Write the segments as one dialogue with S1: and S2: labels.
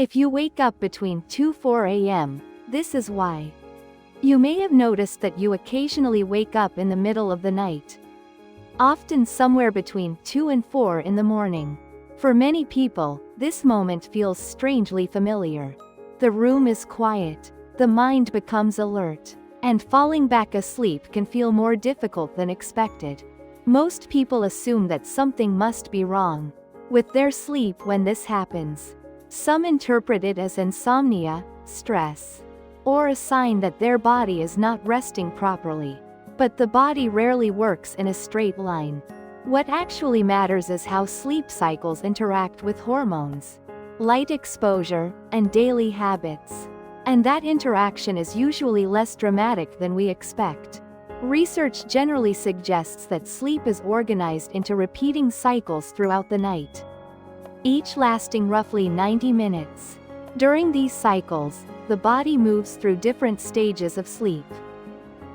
S1: If you wake up between 2-4 a.m., this is why. You may have noticed that you occasionally wake up in the middle of the night. Often somewhere between 2 and 4 in the morning. For many people, this moment feels strangely familiar. The room is quiet, the mind becomes alert, and falling back asleep can feel more difficult than expected. Most people assume that something must be wrong with their sleep when this happens. Some interpret it as insomnia, stress, or a sign that their body is not resting properly. But the body rarely works in a straight line. What actually matters is how sleep cycles interact with hormones, light exposure, and daily habits. And that interaction is usually less dramatic than we expect. Research generally suggests that sleep is organized into repeating cycles throughout the night, each lasting roughly 90 minutes. During these cycles, the body moves through different stages of sleep,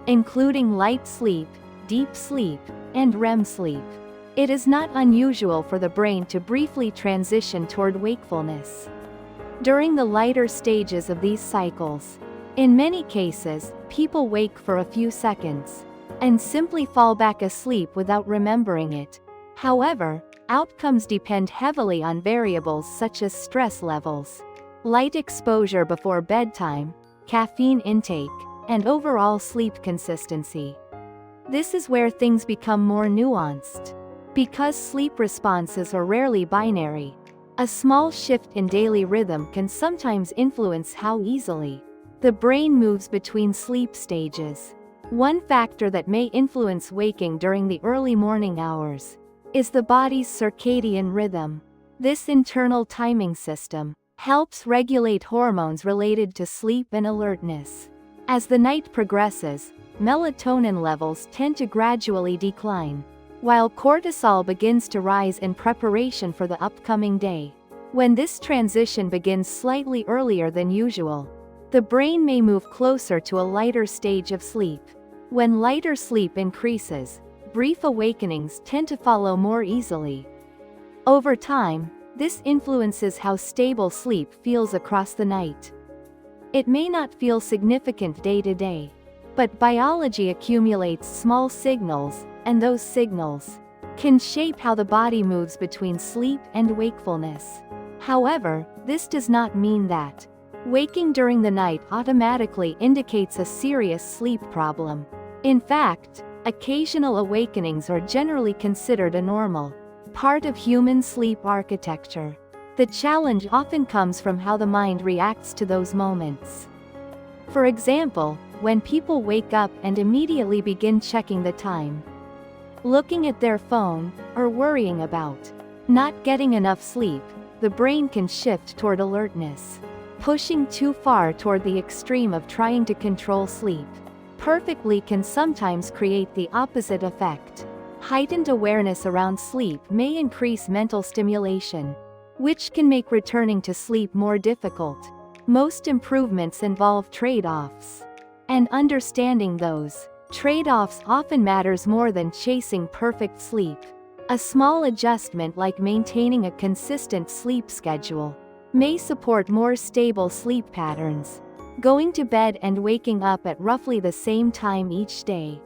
S1: including light sleep, deep sleep, and REM sleep. It is not unusual for the brain to briefly transition toward wakefulness during the lighter stages of these cycles. In many cases, people wake for a few seconds and simply fall back asleep without remembering it. However, outcomes depend heavily on variables such as stress levels, light exposure before bedtime, caffeine intake, and overall sleep consistency. This is where things become more nuanced. Because sleep responses are rarely binary, a small shift in daily rhythm can sometimes influence how easily the brain moves between sleep stages. One factor that may influence waking during the early morning hours is the body's circadian rhythm. This internal timing system helps regulate hormones related to sleep and alertness. As the night progresses, melatonin levels tend to gradually decline, while cortisol begins to rise in preparation for the upcoming day. When this transition begins slightly earlier than usual, the brain may move closer to a lighter stage of sleep. When lighter sleep increases, brief awakenings tend to follow more easily. Over time, this influences how stable sleep feels across the night. It may not feel significant day to day, but biology accumulates small signals, and those signals can shape how the body moves between sleep and wakefulness. However, this does not mean that waking during the night automatically indicates a serious sleep problem. In fact, occasional awakenings are generally considered a normal part of human sleep architecture. The challenge often comes from how the mind reacts to those moments. For example, when people wake up and immediately begin checking the time, looking at their phone, or worrying about not getting enough sleep, the brain can shift toward alertness. Pushing too far toward the extreme of trying to control sleep perfectly can sometimes create the opposite effect. Heightened awareness around sleep may increase mental stimulation, which can make returning to sleep more difficult. Most improvements involve trade-offs, and understanding those trade-offs often matters more than chasing perfect sleep. A small adjustment like maintaining a consistent sleep schedule may support more stable sleep patterns. Going to bed and waking up at roughly the same time each day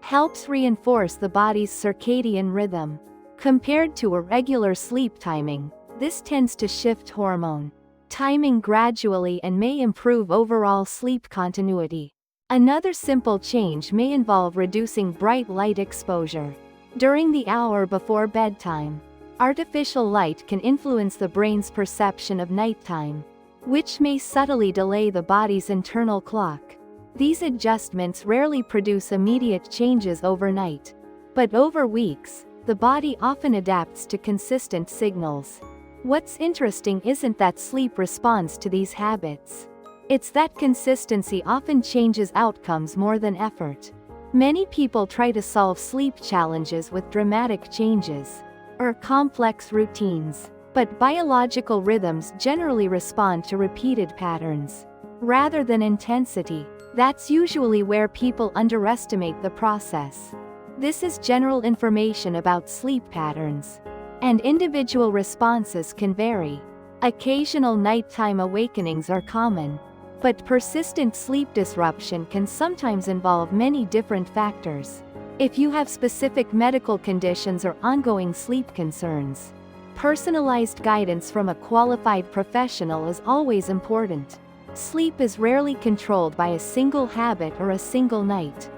S1: helps reinforce the body's circadian rhythm. Compared to irregular sleep timing, this tends to shift hormone timing gradually and may improve overall sleep continuity. Another simple change may involve reducing bright light exposure during the hour before bedtime. Artificial light can influence the brain's perception of nighttime, which may subtly delay the body's internal clock. These adjustments rarely produce immediate changes overnight, but over weeks, the body often adapts to consistent signals. What's interesting isn't that sleep responds to these habits. It's that consistency often changes outcomes more than effort. Many people try to solve sleep challenges with dramatic changes or complex routines, but biological rhythms generally respond to repeated patterns rather than intensity. That's usually where people underestimate the process. This is general information about sleep patterns, and individual responses can vary. Occasional nighttime awakenings are common, but persistent sleep disruption can sometimes involve many different factors. If you have specific medical conditions or ongoing sleep concerns, personalized guidance from a qualified professional is always important. Sleep is rarely controlled by a single habit or a single night.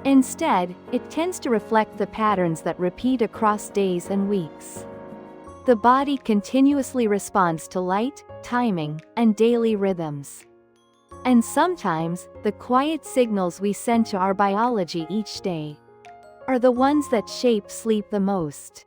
S1: Instead, it tends to reflect the patterns that repeat across days and weeks. The body continuously responds to light, timing, and daily rhythms. And sometimes, the quiet signals we send to our biology each day are the ones that shape sleep the most.